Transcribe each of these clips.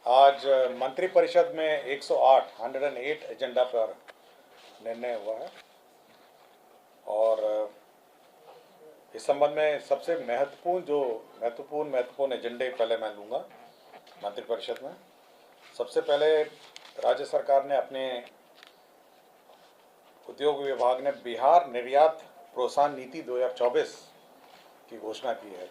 आज मंत्रिपरिषद में 108 एजेंडा पर निर्णय हुआ है और इस संबंध में सबसे महत्वपूर्ण एजेंडे पहले मैं लूँगा मंत्रिपरिषद में। सबसे पहले राज्य सरकार ने अपने उद्योग विभाग ने बिहार निर्यात प्रोत्साहन नीति 2024 की घोषणा की है।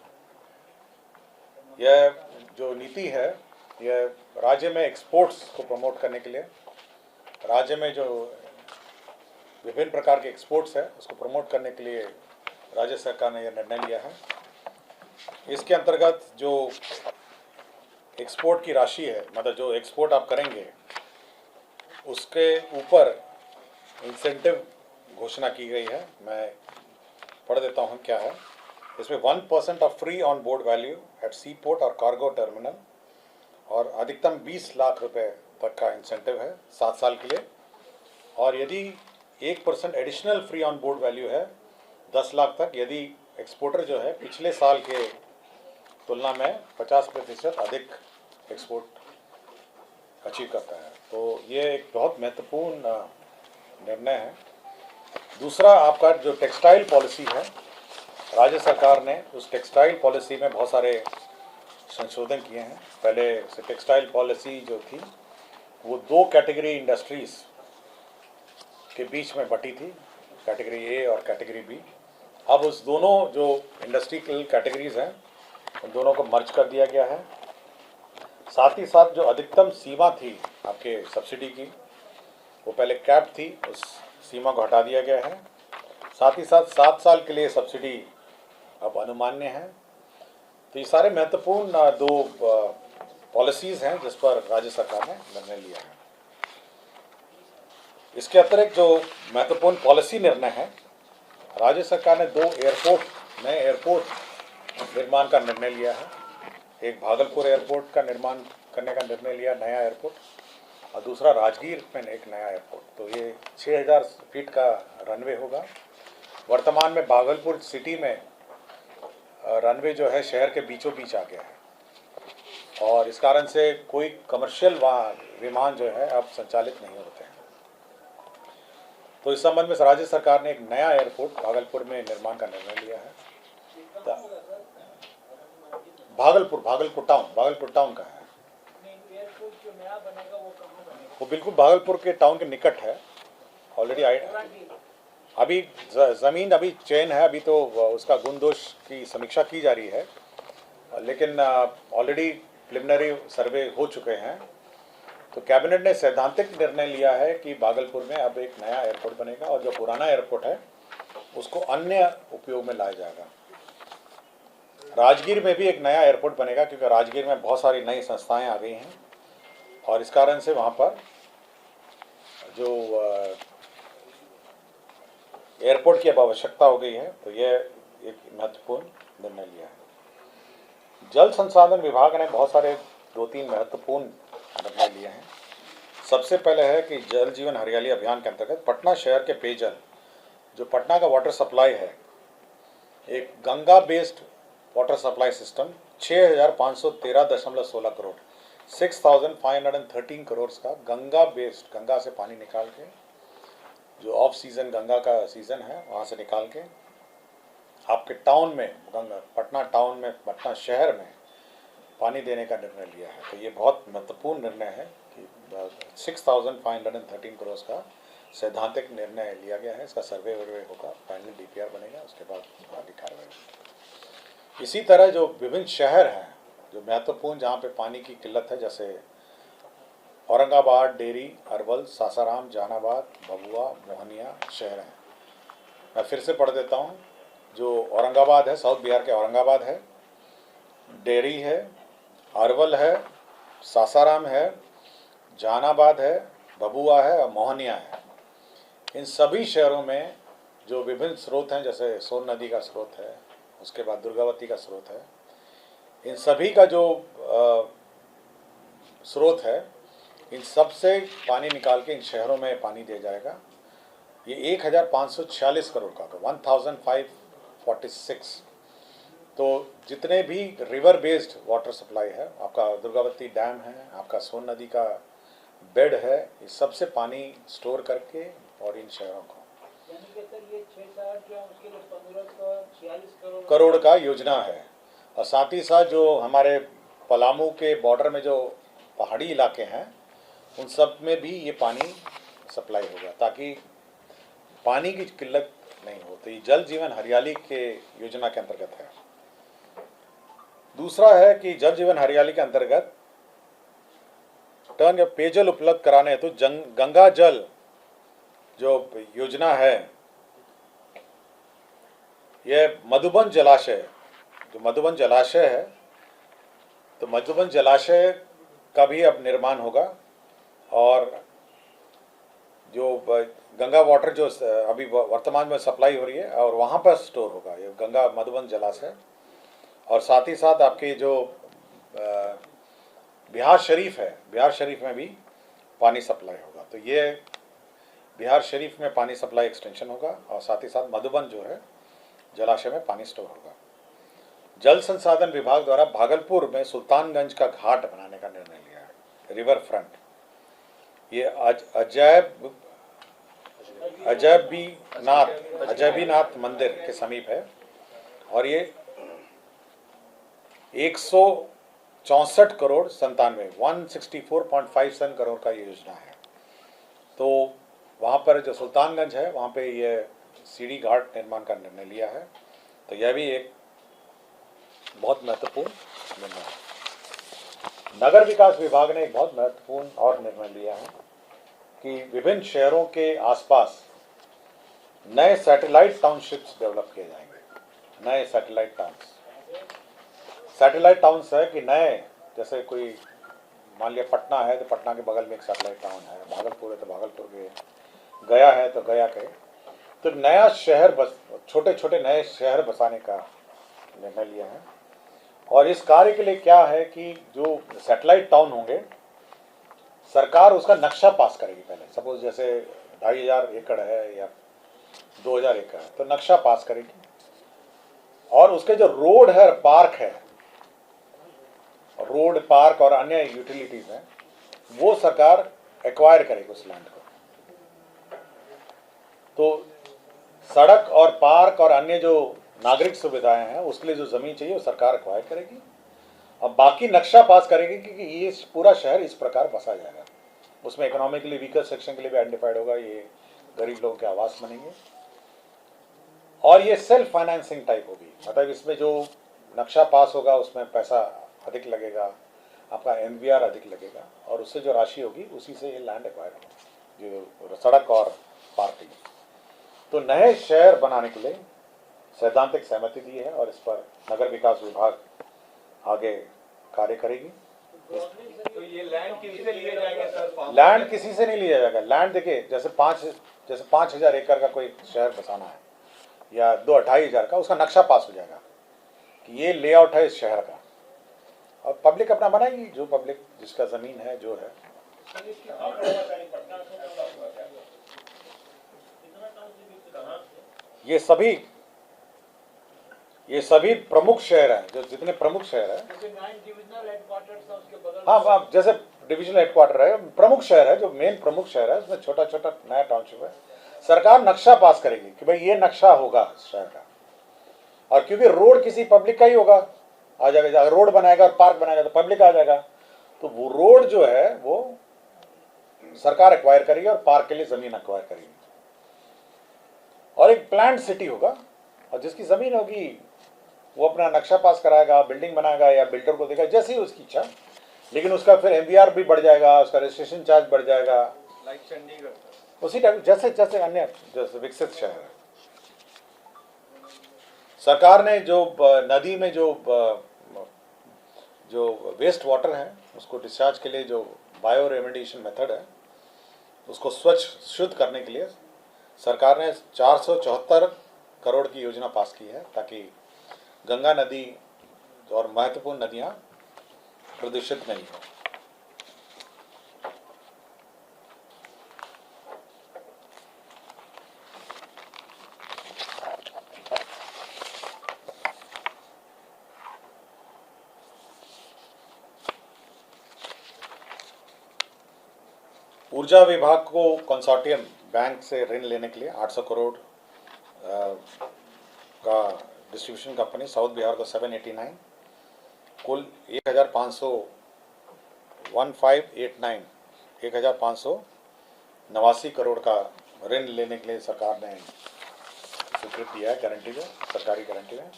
यह जो नीति है यह राज्य में एक्सपोर्ट्स को प्रमोट करने के लिए, राज्य में जो विभिन्न प्रकार के एक्सपोर्ट्स है उसको प्रमोट करने के लिए राज्य सरकार ने यह निर्णय लिया है। इसके अंतर्गत जो एक्सपोर्ट की राशि है, मतलब जो एक्सपोर्ट आप करेंगे उसके ऊपर इंसेंटिव घोषणा की गई है। मैं पढ़ देता हूँ क्या है। इसमें 1% of free on board value at sea port और कार्गो टर्मिनल और अधिकतम 20 लाख रुपए तक का इंसेंटिव है 7 साल के लिए। और यदि 1% additional free on board value है 10 लाख तक, यदि एक्सपोर्टर जो है पिछले साल के तुलना में 50% अधिक एक्सपोर्ट अचीव करता है। तो ये एक बहुत महत्वपूर्ण निर्णय है। दूसरा, आपका जो टेक्सटाइल पॉलिसी है, राज्य सरकार ने उस टेक्सटाइल पॉलिसी में बहुत सारे संशोधन किए हैं। पहले से टेक्सटाइल पॉलिसी जो थी वो 2 कैटेगरी इंडस्ट्रीज के बीच में बटी थी, कैटेगरी ए और कैटेगरी बी। अब उस दोनों जो इंडस्ट्रियल कैटेगरीज हैं उन दोनों को मर्ज कर दिया गया है। साथ ही साथ जो अधिकतम सीमा थी आपके सब्सिडी की, वो पहले कैप थी, उस सीमा को हटा दिया गया है। साथ ही साथ 7 साल के लिए सब्सिडी अब अनुमान्य है। तो ये सारे महत्वपूर्ण 2 पॉलिसीज़ हैं जिस पर राज्य सरकार ने निर्णय लिया है। इसके अतिरिक्त जो महत्वपूर्ण पॉलिसी निर्णय है, राज्य सरकार ने 2 नए एयरपोर्ट निर्माण का निर्णय लिया है। एक भागलपुर एयरपोर्ट का निर्माण करने का निर्णय लिया, नया एयरपोर्ट, और दूसरा राजगीर में एक नया एयरपोर्ट। तो ये 6000 फीट का रनवे होगा। वर्तमान में भागलपुर सिटी में रनवे जो है शहर के बीचों बीच आ गया है और इस कारण से कोई कमर्शियल विमान जो है अब संचालित नहीं होते हैं। तो इस संबंध में राज्य सरकार ने एक नया एयरपोर्ट भागलपुर में निर्माण का निर्णय लिया है। भागलपुर टाउन का है। वो बिल्कुल भागलपुर के टाउन के निकट है। ऑलरेडी अभी ज़मीन अभी चयन है, अभी तो उसका गुण दोष की समीक्षा की जा रही है, लेकिन ऑलरेडी प्रिलिमिनरी सर्वे हो चुके हैं। तो कैबिनेट ने सैद्धांतिक निर्णय लिया है कि भागलपुर में अब एक नया एयरपोर्ट बनेगा और जो पुराना एयरपोर्ट है उसको अन्य उपयोग में लाया जाएगा। राजगीर में भी एक नया एयरपोर्ट बनेगा क्योंकि राजगीर में बहुत सारी नई संस्थाएं आ गई हैं और इस कारण से वहाँ पर जो एयरपोर्ट की अब आवश्यकता हो गई है। तो यह एक महत्वपूर्ण निर्णय लिया है। जल संसाधन विभाग ने बहुत सारे 2-3 महत्वपूर्ण निर्णय लिए हैं। सबसे पहले है कि जल जीवन हरियाली अभियान के अंतर्गत पटना शहर के पेयजल, जो पटना का वाटर सप्लाई है, एक Ganga based water supply system 6513.16 crore 6513 crore का गंगा से पानी निकाल के, जो ऑफ सीज़न गंगा का सीज़न है वहाँ से निकाल के आपके टाउन में, पटना टाउन में, पटना शहर में पानी देने का निर्णय लिया है। तो ये बहुत महत्वपूर्ण निर्णय है कि 6513 करोड़ का सैद्धांतिक निर्णय लिया गया है। इसका सर्वे होगा, फाइनल डीपीआर बनेगा, उसके बाद आगे कार्रवाई होगी। इसी तरह जो विभिन्न शहर हैं जो महत्वपूर्ण, जहाँ पे पानी की किल्लत है, जैसे औरंगाबाद, डेरी, अरवल, सासाराम, जहानाबाद, भभुआ, मोहनिया शहर हैं। मैं फिर से पढ़ देता हूँ। जो औरंगाबाद है, साउथ बिहार के औरंगाबाद है, डेरी है, अरवल है, सासाराम है, जहानाबाद है, भभुआ है और मोहनिया है। इन सभी शहरों में जो विभिन्न स्रोत हैं, जैसे सोन नदी का स्रोत है, उसके बाद दुर्गावती का स्रोत है, इन सभी का जो स्रोत है, इन सब से पानी निकाल के इन शहरों में पानी दिया जाएगा। ये 1546 करोड़ का 1546 तो जितने भी रिवर बेस्ड वाटर सप्लाई है, आपका दुर्गावती डैम है, आपका सोन नदी का बेड है, इस सबसे पानी स्टोर करके और इन शहरों को यानी कि सर ये 6-7 जो उसके लिए 1546 करोड़ का योजना है। और साथ ही साथ जो हमारे पलामू के बॉर्डर में जो पहाड़ी इलाके हैं उन सब में भी ये पानी सप्लाई होगा ताकि पानी की किल्लत नहीं हो। तो ये जल जीवन हरियाली के योजना के अंतर्गत है। दूसरा है कि जल जीवन हरियाली के अंतर्गत टर्न या पेयजल उपलब्ध कराने हेतु गंगा जल जो योजना है, यह मधुबन जलाशय, जो मधुबन जलाशय है, तो मधुबन जलाशय का भी अब निर्माण होगा और जो गंगा वाटर जो अभी वर्तमान में सप्लाई हो रही है और वहाँ पर स्टोर होगा ये गंगा मधुबन जलाशय। और साथ ही साथ आपके जो बिहार शरीफ है, बिहार शरीफ में भी पानी सप्लाई होगा। तो ये बिहार शरीफ में पानी सप्लाई एक्सटेंशन होगा और साथ ही साथ मधुबन जो है जलाशय में पानी स्टोर होगा। जल संसाधन विभाग द्वारा भागलपुर में सुल्तानगंज का घाट बनाने का निर्णय लिया है, रिवर फ्रंट। ये अजयबीनाथ मंदिर के समीप है और ये 164 करोड़ 164.57 करोड़ का ये योजना है। तो वहाँ पर जो सुल्तानगंज है वहाँ पे ये सीढ़ी घाट निर्माण का निर्णय लिया है। तो यह भी एक बहुत महत्वपूर्ण निर्णय है। नगर विकास विभाग ने एक बहुत महत्वपूर्ण और निर्णय लिया है कि विभिन्न शहरों के आसपास नए सैटेलाइट टाउनशिप्स डेवलप किए जाएंगे। नए सैटेलाइट टाउन्स है कि नए, जैसे कोई मान लिया पटना है तो पटना के बगल में एक सैटेलाइट टाउन है, भागलपुर है तो भागलपुर के, गया है तो गया के, तो नया शहर बस छोटे छोटे नए शहर बसाने का निर्णय लिया है। और इस कार्य के लिए क्या है कि जो सैटेलाइट टाउन होंगे सरकार उसका नक्शा पास करेगी। पहले सपोज जैसे 2500 एकड़ है या 2000 एकड़ है तो नक्शा पास करेगी और उसके जो रोड है, पार्क है, रोड पार्क और अन्य यूटिलिटीज हैं वो सरकार एक्वायर करेगी उस लैंड को। तो सड़क और पार्क और अन्य जो नागरिक सुविधाएं हैं उसके लिए जो जमीन चाहिए वो सरकार एक्वायर करेगी और बाकी नक्शा पास करेगी कि ये पूरा शहर इस प्रकार बसा जाएगा। उसमें इकोनॉमिकली वीकर सेक्शन के लिए भी आइडेंटिफाइड होगा, ये गरीब लोगों के आवास बनेंगे और ये सेल्फ फाइनेंसिंग टाइप होगी। मतलब इसमें जो नक्शा पास होगा उसमें पैसा अधिक लगेगा, आपका एनवीआर अधिक लगेगा और उससे जो राशि होगी उसी से ये लैंड एक्वायर होगा, जो सड़क और पार्किंग। तो नए शहर बनाने के लिए सैद्धांतिक सहमति दी है और इस पर नगर विकास विभाग आगे कार्य करेगी। तो ये लैंड किसी से लिए जाएंगे सर? लैंड किसी से नहीं लिया जाएगा। लैंड देखिए जैसे 5000 एकड़ का कोई शहर बसाना है या 2-2.5 का, उसका नक्शा पास हो जाएगा कि ये लेआउट है इस शहर का और पब्लिक अपना बनाएगी, जो पब्लिक जिसका जमीन है जो है। ये सभी प्रमुख शहर हैं, जो जितने प्रमुख शहर हैं, हाँ जैसे डिविजनल हेडक्वार्टर है, प्रमुख शहर है, जो मेन प्रमुख शहर है उसमें छोटा छोटा नया टाउनशिप है। सरकार नक्शा पास करेगी कि भाई ये नक्शा होगा शहर का और क्योंकि रोड किसी पब्लिक का ही होगा, आ जाएगा, अगर रोड बनाएगा और पार्क बनाएगा तो पब्लिक आ जाएगा। तो वो रोड जो है वो सरकार एक्वायर करेगी और पार्क के लिए जमीन एक्वायर करेगी और एक प्लान्ड सिटी होगा और जिसकी जमीन होगी वो अपना नक्शा पास कराएगा, बिल्डिंग बनाएगा या बिल्डर को देगा जैसी ही उसकी इच्छा, लेकिन उसका फिर एमवीआर भी बढ़ जाएगा, उसका रजिस्ट्रेशन चार्ज बढ़ जाएगा, लाइक चंडीगढ़ उसी टाइप जैसे जैसे अन्य जैसे विकसित शहर है। सरकार ने जो नदी में जो वेस्ट वाटर है उसको डिस्चार्ज के लिए जो बायो रेमेडिएशन मेथड है उसको स्वच्छ शुद्ध करने के लिए सरकार ने 474 करोड़ की योजना पास की है ताकि गंगा नदी और महत्वपूर्ण नदियां प्रदूषित नहीं हो। ऊर्जा विभाग को कंसोर्टियम बैंक से ऋण लेने के लिए 800 करोड़ का डिस्ट्रीब्यूशन कंपनी, साउथ बिहार को 789, कुल 1589 करोड़ का ऋण लेने के लिए सरकार ने स्वीकृति दिया है, गारंटी है, सरकारी गारंटी है।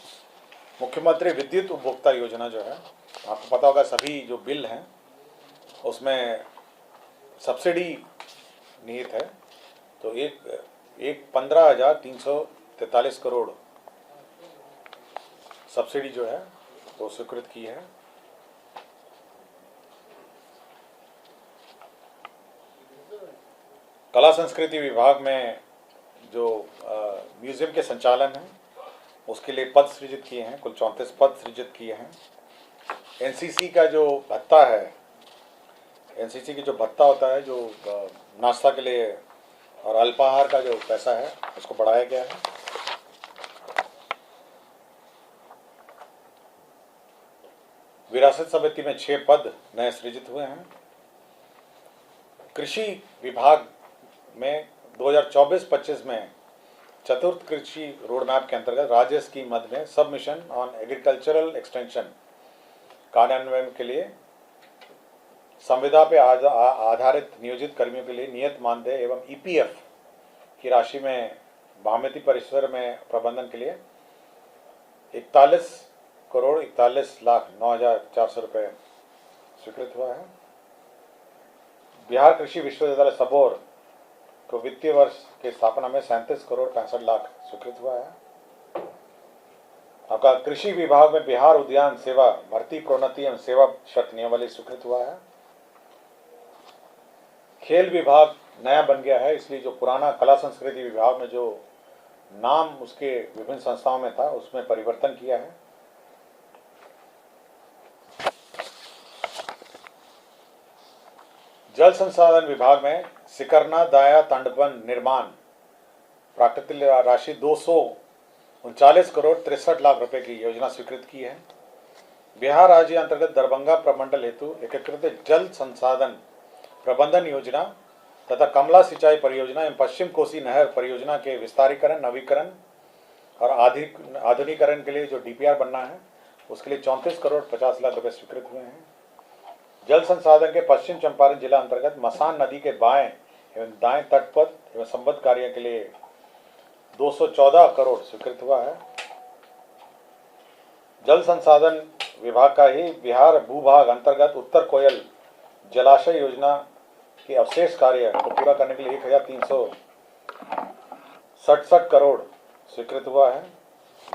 मुख्यमंत्री विद्युत उपभोक्ता योजना जो है, आपको पता होगा सभी जो बिल हैं उसमें सब्सिडी निहित है, तो एक 15,343 करोड़ सब्सिडी जो है वो स्वीकृत की है। कला संस्कृति विभाग में जो म्यूजियम के संचालन है उसके लिए पद सृजित किए हैं, कुल 34 पद सृजित किए हैं। एनसीसी का जो भत्ता है, एनसीसी की जो भत्ता होता है, जो नाश्ता के लिए और अल्पाहार का जो पैसा है उसको बढ़ाया गया है। विरासत समिति में 6 पद नए सृजित हुए हैं। कृषि विभाग में 2024-25 में चतुर्थ कृषि रोडमैप के अंतर्गत राज्य स्कीम मद में सब मिशन ऑन एग्रीकल्चरल एक्सटेंशन कार्यान्वयन के लिए संविदा पे आधारित नियोजित कर्मियों के लिए नियत मानदेय एवं ईपीएफ की राशि में बामेती परिसर में प्रबंधन के लिए 41,41,09,400 रुपये स्वीकृत हुआ है। बिहार कृषि विश्वविद्यालय सबौर को वित्तीय वर्ष के स्थापना में 37,65,00,000 स्वीकृत हुआ है। आपका कृषि विभाग में बिहार उद्यान सेवा भर्ती प्रोन्नति एवं सेवा शर्त नियमावली स्वीकृत हुआ है। खेल विभाग नया बन गया है, इसलिए जो पुराना कला संस्कृति विभाग में जो नाम उसके विभिन्न संस्थाओं में था उसमें परिवर्तन किया है। जल संसाधन विभाग में सिकरना दाया तटबंध निर्माण प्राकृतिक राशि 239,63,00,000 रुपए की योजना स्वीकृत की है। बिहार राज्य अंतर्गत दरभंगा प्रमंडल हेतु एकीकृत जल संसाधन प्रबंधन योजना तथा कमला सिंचाई परियोजना एवं पश्चिम कोसी नहर परियोजना के विस्तारीकरण, नवीकरण और आधुनिकीकरण के लिए जो डीपीआर बनना है उसके लिए 34,50,00,000 रुपए स्वीकृत हुए हैं। जल संसाधन के पश्चिम चंपारण जिला अंतर्गत मसान नदी के बाएं एवं दाएं तटपथ एवं संबद्ध कार्य के लिए 214 करोड़ स्वीकृत हुआ है। जल संसाधन विभाग का ही बिहार भूभाग अंतर्गत उत्तर कोयल जलाशय योजना के अवशेष कार्य को पूरा करने के लिए 1,367 करोड़ स्वीकृत हुआ है।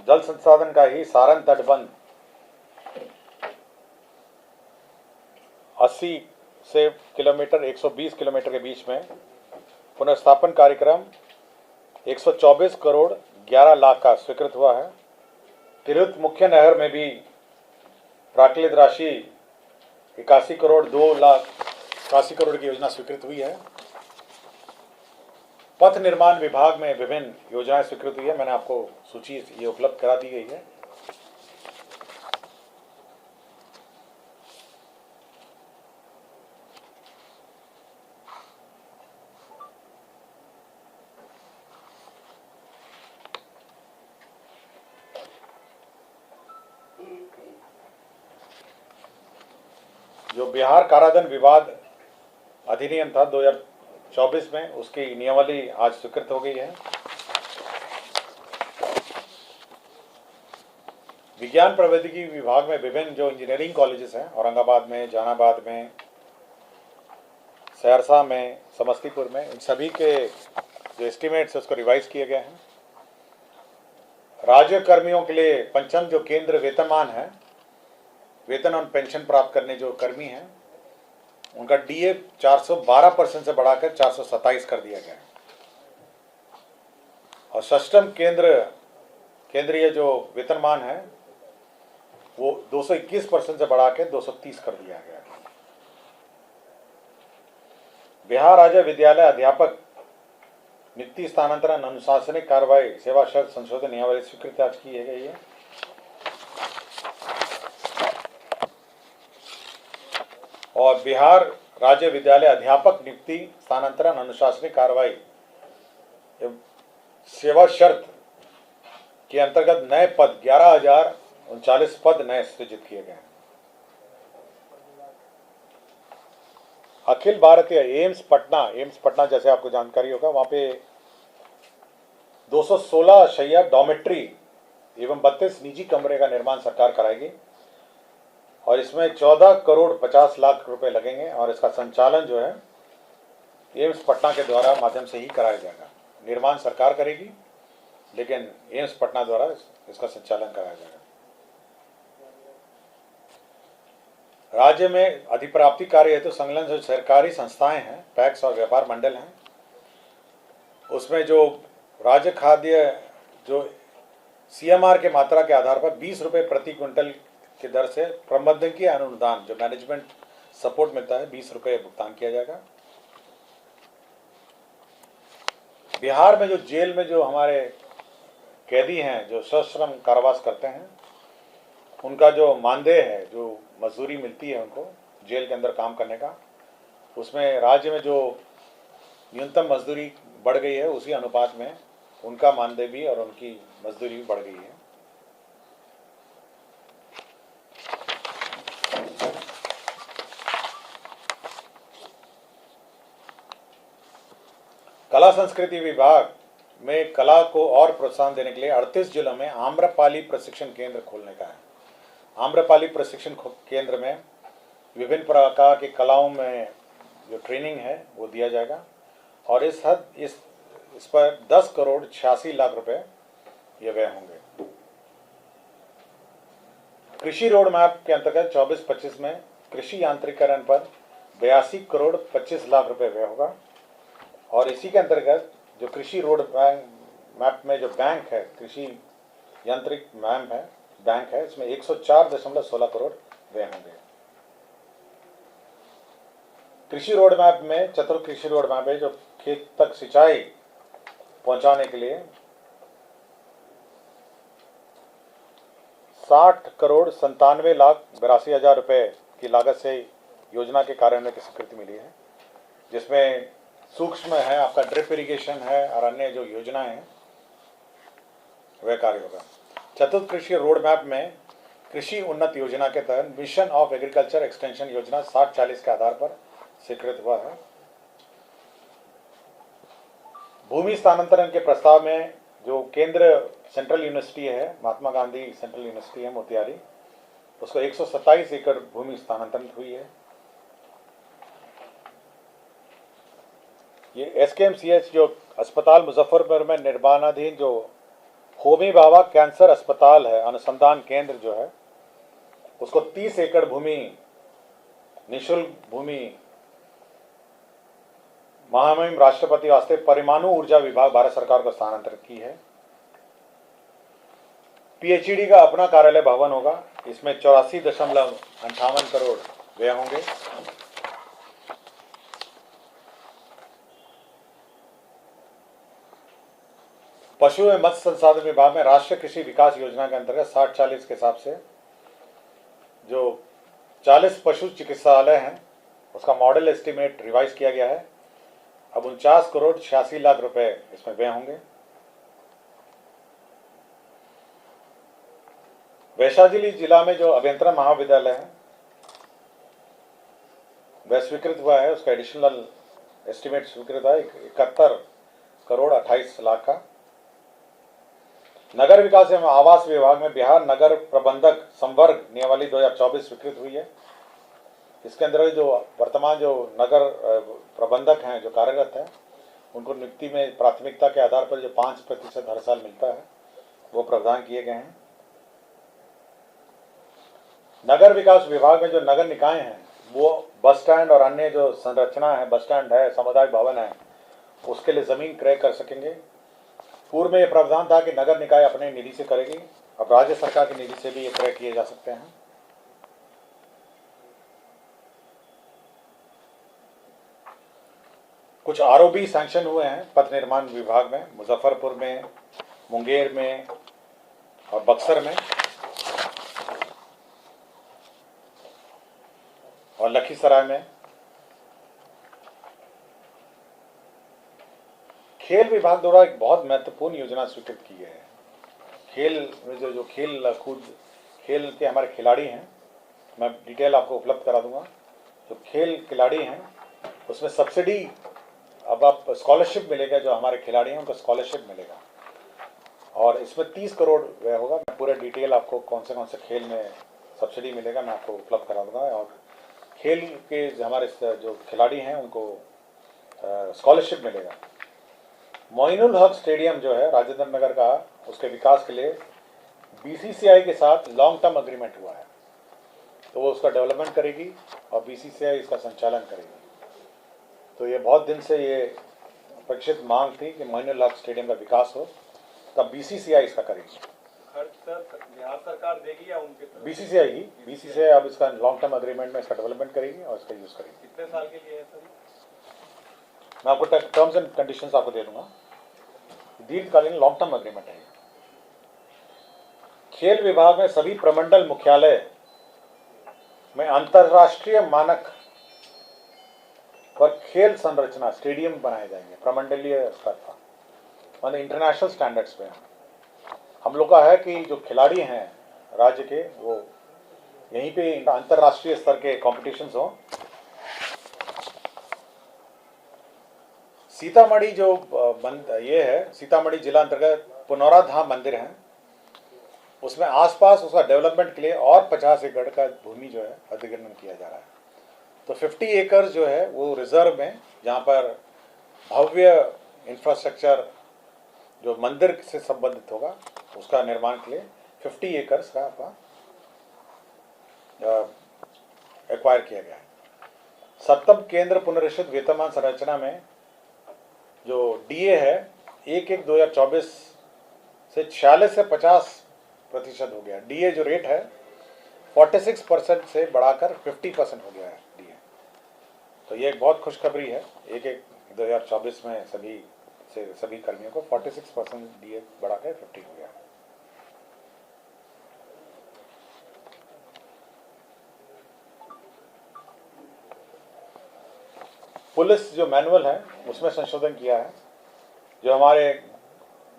जल संसाधन का ही सारण तटबंध 80 से किलोमीटर 120 किलोमीटर के बीच में पुनर्स्थापन कार्यक्रम 124 करोड़ 11 लाख का स्वीकृत हुआ है। तिरहुत मुख्य नहर में भी प्राकृतिक राशि 81 करोड़ 2,81 करोड़ की योजना स्वीकृत हुई है। पथ निर्माण विभाग में विभिन्न योजनाएं स्वीकृत हुई है, मैंने आपको सूची ये उपलब्ध करा दी गई है। जो बिहार कारादंड विवाद अधिनियम था 2024 में, उसकी नियमावली आज स्वीकृत हो गई है। विज्ञान प्रौद्योगिकी विभाग में विभिन्न जो इंजीनियरिंग कॉलेजेस हैं, औरंगाबाद में, जहानाबाद में, सहरसा में, समस्तीपुर में, इन सभी के जो एस्टिमेट्स उसको रिवाइज किए गए हैं। राज्य कर्मियों के लिए पंचम जो केंद्र वेतनमान है, वेतन और पेंशन प्राप्त करने जो कर्मी हैं, उनका डीए 412% से बढ़ाकर 427 कर दिया गया है। और षष्ठम केंद्रीय जो वेतनमान है वो 221% से बढ़ा के 230 कर दिया गया है। बिहार राज्य विद्यालय अध्यापक नियुक्ति स्थानांतरण अनुशासनिक कार्रवाई सेवा शर्त संशोधन नियमावली स्वीकृति आज की गई है। और बिहार राज्य विद्यालय अध्यापक नियुक्ति स्थानांतरण अनुशासनिक कार्रवाई एवं सेवा शर्त के अंतर्गत नए पद 11,039 पद नए सृजित किए गए हैं। अखिल भारतीय एम्स पटना जैसे आपको जानकारी होगा, वहां पे 216 शैय्या डॉमेट्री एवं 32 निजी कमरे का निर्माण सरकार कराएगी और इसमें 14 करोड़ 50 लाख रुपए लगेंगे और इसका संचालन जो है एम्स पटना के द्वारा माध्यम से ही कराया जाएगा। निर्माण सरकार करेगी लेकिन एम्स पटना द्वारा इसका संचालन कराया जाएगा। राज्य में अधिप्राप्ति कार्य हेतु संलग्न जो सरकारी संस्थाएं हैं, पैक्स और व्यापार मंडल हैं, उसमें जो राज्य खाद्य जो CMR के मात्रा के आधार पर 20 रुपये प्रति क्विंटल की दर से प्रबंधकीय अनुदान जो मैनेजमेंट सपोर्ट मिलता है 20 रुपये भुगतान किया जाएगा। बिहार में जो जेल में जो हमारे कैदी हैं जो सश्रम कारावास करते हैं, उनका जो मानदेय है, जो मजदूरी मिलती है उनको जेल के अंदर काम करने का, उसमें राज्य में जो न्यूनतम मजदूरी बढ़ गई है उसी अनुपात में उनका मानदेय भी और उनकी मजदूरी भी बढ़ गई है। कला संस्कृति विभाग में कला को और प्रोत्साहन देने के लिए 38 जिलों में आम्रपाली प्रशिक्षण केंद्र खोलने का है। आम्रपाली प्रशिक्षण केंद्र में विभिन्न प्रकार की कलाओं में जो ट्रेनिंग है वो दिया जाएगा और इस पर 10 करोड़ 86 लाख रुपए ये व्यय होंगे। कृषि रोड मैप के अंतर्गत 24-25 में कृषि यांत्रिकरण पर 82 करोड़ 25 लाख रुपए व्यय होगा और इसी के अंतर्गत जो कृषि रोड मैप में जो बैंक है, कृषि यांत्रिक बैंक है, इसमें 104.16 करोड़ व्यय होंगे। कृषि रोड मैप में चतुर्थ कृषि रोड मैप है जो खेत तक सिंचाई पहुंचाने के लिए 60 करोड़ 97,82,000 रुपए की लागत से योजना के कार्यान्वयन की स्वीकृति मिली है, जिसमें सूक्ष्म है, आपका ड्रिप इरिगेशन है और अन्य जो योजनाएं हैं वह कार्य होगा। चतुर्थ कृषि रोड मैप में कृषि उन्नत योजना के तहत मिशन ऑफ एग्रीकल्चर एक्सटेंशन योजना 60-40 के आधार पर स्वीकृत हुआ है। भूमि स्थानांतरण के प्रस्ताव में जो केंद्र सेंट्रल यूनिवर्सिटी है, महात्मा गांधी सेंट्रल यूनिवर्सिटी है मोतिहारी, उसको 127 एकड़ भूमि स्थानांतरित हुई है। ये SKMCH जो अस्पताल मुजफ्फरपुर में निर्माणाधीन जो होमी भाभा कैंसर अस्पताल है, अनुसंधान केंद्र जो है, उसको 30 एकड़ भूमि निःशुल्क भूमि महामहिम राष्ट्रपति वास्ते परमाणु ऊर्जा विभाग भारत सरकार को स्थानांतरित की है। PHED का अपना कार्यालय भवन होगा, इसमें 84.58 करोड़ व्यय होंगे। पशु एवं मत्स्य संसाधन विभाग में राष्ट्रीय कृषि विकास योजना के अंतर्गत 60-40 के हिसाब से जो 40 पशु चिकित्सालय हैं उसका मॉडल एस्टीमेट रिवाइज किया गया है। अब 49 करोड़ 86 लाख रुपए इसमें व्यय होंगे। वैशाली जिला में जो अभियंत्रण महाविद्यालय है वह स्वीकृत हुआ है, उसका एडिशनल एस्टीमेट स्वीकृत हुआ है 71 करोड़ 28 लाख का। नगर विकास एवं आवास विभाग में बिहार नगर प्रबंधक संवर्ग नियमावली 2024 स्वीकृत हुई है। इसके अंदर जो वर्तमान जो नगर प्रबंधक हैं जो कार्यरत हैं उनको नियुक्ति में प्राथमिकता के आधार पर जो 5% हर साल मिलता है वो प्रावधान किए गए हैं। नगर विकास विभाग में जो नगर निकाय हैं वो बस स्टैंड और अन्य जो संरचना है, बस स्टैंड है, सामुदायिक भवन है, उसके लिए जमीन क्रय कर सकेंगे। पूर्व में यह प्रावधान था कि नगर निकाय अपने निधि से करेगी, अब राज्य सरकार की निधि से भी ये क्रय किए जा सकते हैं। कुछ ROB सैंक्शन हुए हैं पथ निर्माण विभाग में, मुजफ्फरपुर में, मुंगेर में और बक्सर में और लखीसराय में। खेल विभाग द्वारा एक बहुत महत्वपूर्ण योजना स्वीकृत की गई है। खेल में जो खेल कूद खेल के हमारे खिलाड़ी हैं, मैं डिटेल आपको उपलब्ध करा दूंगा। जो खेल खिलाड़ी हैं उसमें सब्सिडी, अब आप स्कॉलरशिप मिलेगा, जो हमारे खिलाड़ी हैं उनको स्कॉलरशिप मिलेगा, और इसमें 30 करोड़ व्यय होगा। मैं पूरे डिटेल आपको कौन से खेल में सब्सिडी मिलेगा मैं आपको उपलब्ध करा दूंगा, और खेल के हमारे जो खिलाड़ी हैं उनको स्कॉलरशिप मिलेगा। मोइनुल हक स्टेडियम जो है राजेंद्र नगर का, उसके विकास के लिए बीसीसीआई के साथ लॉन्ग टर्म एग्रीमेंट हुआ है, तो वो उसका डेवलपमेंट करेगी और बीसीसीआई इसका संचालन करेगी। तो ये बहुत दिन से ये अपेक्षित मांग थी कि मोइनुल हक स्टेडियम का विकास हो, तब बीसीसीआई इसका करेगी। खर्च सर बिहार सरकार देगी या उनके तरफ? बीसीसीआई अब इसका लॉन्ग टर्म एग्रीमेंट में इसका डेवलपमेंट करेगी और इसका यूज करेगी। कितने साल के लिए है सर? मैं आपको टर्म्स एंड कंडीशंस आपको दे दूंगा। दीर्घकालीन लॉन्ग टर्म एग्रीमेंट है। खेल विभाग में सभी प्रमंडल मुख्यालय में अंतरराष्ट्रीय मानक पर खेल संरचना स्टेडियम बनाए जाएंगे, प्रमंडलीय स्तर पर, मतलब इंटरनेशनल स्टैंडर्ड्स पे। हम लोग का है कि जो खिलाड़ी हैं राज्य के, वो यहीं पे अंतरराष्ट्रीय स्तर के कॉम्पिटिशन्स हो। सीतामढ़ी जो ये है, सीतामढ़ी जिला अंतर्गत पुनौरा धाम मंदिर है, उसमें आसपास उसका डेवलपमेंट के लिए और 50 एकड़ का भूमि जो है अधिग्रहण किया जा रहा है। तो 50 एकड़ जो है वो रिजर्व में, जहाँ पर भव्य इंफ्रास्ट्रक्चर जो मंदिर से संबंधित होगा उसका निर्माण के लिए 50 एकड़ का एक्वायर किया गया है। सप्तम केंद्र पुनरीक्षित वेतनमान संरचना में जो डीए है 1/1/2024 से 46 से 50% हो गया। डीए जो रेट है 46% से बढ़ाकर 50% हो गया है डीए। तो ये एक बहुत खुशखबरी है। 1/1/2024 में सभी कर्मियों को 46% डीए बढ़ाकर 50 हो गया। पुलिस जो मैनुअल है उसमें संशोधन किया है। जो हमारे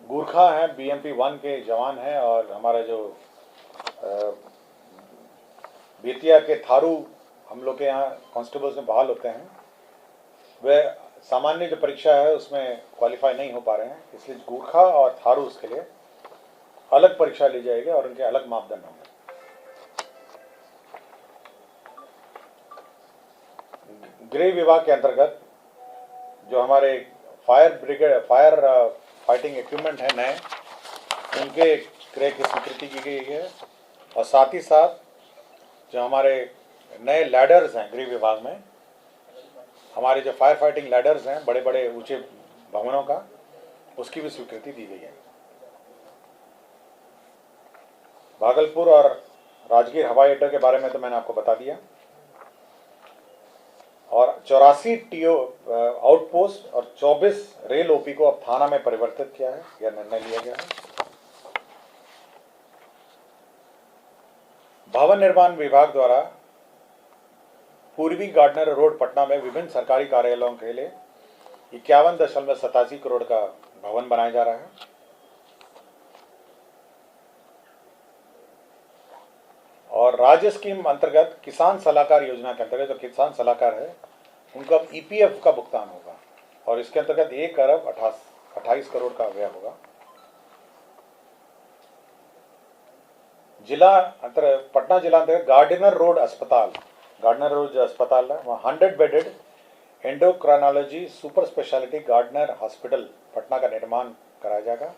गुरखा हैं, बीएमपी 1 के जवान हैं, और हमारे जो बेतिया के थारू हम लोग के यहाँ कांस्टेबल्स में बहाल होते हैं, वे सामान्य जो परीक्षा है उसमें क्वालिफाई नहीं हो पा रहे हैं, इसलिए गुरखा और थारू उसके लिए अलग परीक्षा ली जाएगी और उनके अलग मापदंड होंगे। गृह विभाग के अंतर्गत जो हमारे फायर फाइटिंग इक्विपमेंट है नए, उनके क्रय की स्वीकृति की गई है, और साथ ही साथ जो हमारे नए लैडर्स हैं गृह विभाग में, हमारे जो फायर फाइटिंग लैडर्स हैं बड़े बड़े ऊंचे भवनों का, उसकी भी स्वीकृति दी गई है। भागलपुर और राजगीर हवाई अड्डे के बारे में तो मैंने आपको बता दिया, और 84 टीओ आउटपोस्ट और 24 रेल ओपी को अब थाना में परिवर्तित किया है, यह निर्णय लिया गया है। भवन निर्माण विभाग द्वारा पूर्वी गार्डनर रोड पटना में विभिन्न सरकारी कार्यालयों के लिए 51.87 करोड़ का भवन बनाया जा रहा है। और राज्य स्कीम अंतर्गत किसान सलाहकार योजना के अंतर्गत जो किसान सलाहकार है उनको अब ईपीएफ का भुगतान होगा, और इसके अंतर्गत 1 अरब 28 करोड़ का व्यय होगा। पटना जिला अंतर्गत गार्डनर रोड अस्पताल है, वहाँ 100 bedded endocrinology super speciality Gardner hospital Patna का निर्माण कराया जाएगा।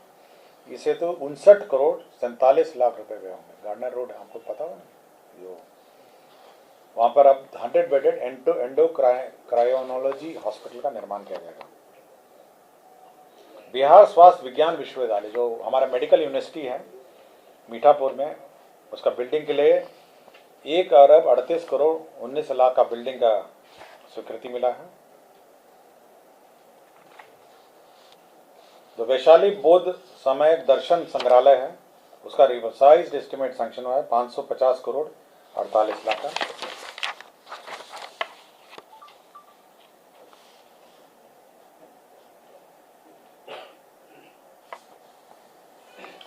इसे तो 59 करोड़ 47 लाख रुपए व्यय होंगे। गार्डनर रोड आपको पता हो, जो वहाँ पर अब 100 बेडेड एंडोक्राइनोलॉजी हॉस्पिटल का निर्माण किया जाएगा। बिहार स्वास्थ्य विज्ञान विश्वविद्यालय जो हमारा मेडिकल यूनिवर्सिटी है मीठापुर में, उसका बिल्डिंग के लिए 1 अरब 38 करोड़ 19 लाख का बिल्डिंग का स्वीकृति मिला है। जो वैशाली बौद्ध समय दर्शन संग्रहालय है, उसका रिवाइज्ड एस्टिमेट सैंक्शन हुआ है 550 करोड़ 48 लाख का।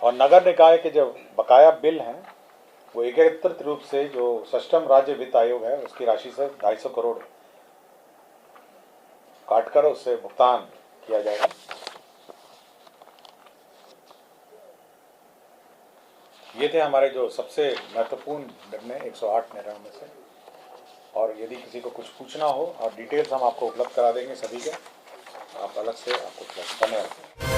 और नगर निकाय के जो बकाया बिल हैं वो एकत्रित रूप से जो सष्टम राज्य वित्त आयोग है उसकी राशि से 250 करोड़ काटकर उससे भुगतान किया जाएगा। ये थे हमारे जो सबसे महत्वपूर्ण निर्णय 108 निर्णयों में से। और यदि किसी को कुछ पूछना हो और डिटेल्स हम आपको उपलब्ध करा देंगे सभी के, आप अलग से आपको धन्यवाद।